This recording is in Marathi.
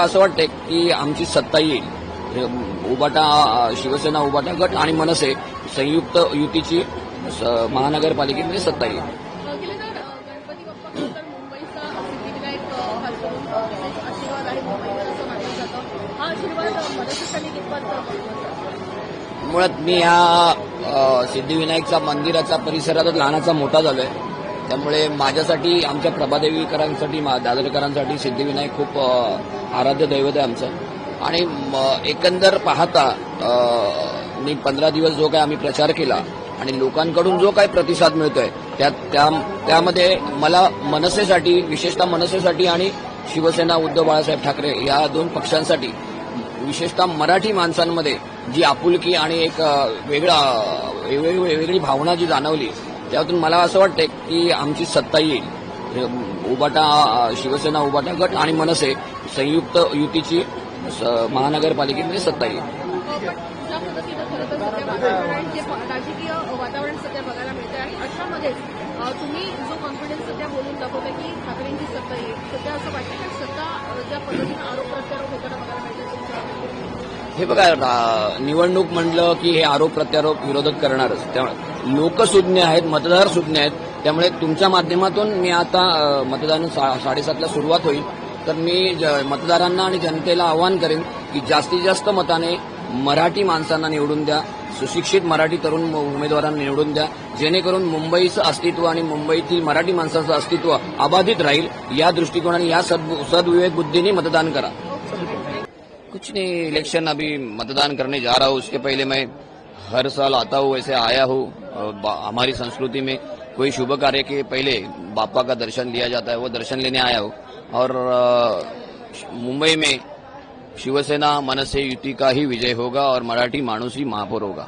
असं वाटतंय की आमची सत्ता येईल, उबाटा शिवसेना उबाटा गट आणि मनसे संयुक्त युतीची महानगरपालिकेमध्ये सत्ता येईल. गणपती बाप्पा खरं तर मुंबईचा सिद्धिविनायक हा सोडून आशीर्वाद आहे मुंबईवर असं मानलं जातं. हा आशीर्वाद मनसेसाठी कितपत महत्त्वाचा? मुळात मी या सिद्धिविनायकच्या मंदिराच्या परिसरातच लहानाचा मोठा झालोय, त्यामुळे माझ्यासाठी आमच्या प्रभादेवीकरांसाठी दादरकरांसाठी सिद्धिविनायक खूप आराध्य दैवत आहे आमचं. आणि एकंदर पाहता मी 15 दिवस जो काय आम्ही प्रचार केला आणि लोकांकडून जो काय प्रतिसाद मिळतोय त्यामध्ये मला मनसेसाठी, विशेषतः मनसेसाठी आणि शिवसेना उद्धव बाळासाहेब ठाकरे या दोन पक्षांसाठी, विशेषतः मराठी माणसांमध्ये जी आपुलकी आणि एक वेगळी भावना जी जाणवली, त्यातून मला असं वाटतंय की आमची सत्ता येईल, उबाटा शिवसेना उबाटा गट आणि मनसे संयुक्त युतीची महानगरपालिकेमध्ये सत्ता येईल. ज्या पद्धतीनं खरं तर सध्या वातावरण जे राजकीय वातावरण सध्या बघायला मिळतं आणि अशामध्ये तुम्ही जो कॉन्फिडन्स सध्या बोलून दाखवता की ठाकरेंची सत्ता येईल, सध्या असं वाटतं की सत्ता ज्या पद्धतीनं आरोप प्रत्यारोप होताना बघायला मिळतं तुमच्या? हे बघा, निवडणूक म्हणलं की हे आरोप प्रत्यारोप विरोधक करणारच. त्यामुळे लोक सुज्ञ आहेत, मतदार सुज्ञ आहेत. त्यामुळे तुमच्या माध्यमातून मी आता मतदान 7:30ला सुरुवात होईल, तर मी मतदारांना आणि जनतेला आवाहन करेन की जास्तीत जास्त मताने मराठी माणसांना निवडून द्या, सुशिक्षित मराठी तरुण उमेदवारांना निवडून द्या, जेणेकरून मुंबईचं अस्तित्व आणि मुंबईतील मराठी माणसाचं अस्तित्व अबाधित राहील. या दृष्टिकोनाने, या सद्विवेक बुद्धीने मतदान करा. कुछ नहीं, इलेक्शन अभी मतदान करने जा रहा हूँ. उसके पहले मैं हर साल आता हूँ, वैसे आया हूँ. हमारी संस्कृति में कोई शुभ कार्य के पहले बापा का दर्शन लिया जाता है, वो दर्शन लेने आया हूँ. और मुंबई में शिवसेना मनसे युति का ही विजय होगा और मराठी माणूस ही महापौर होगा.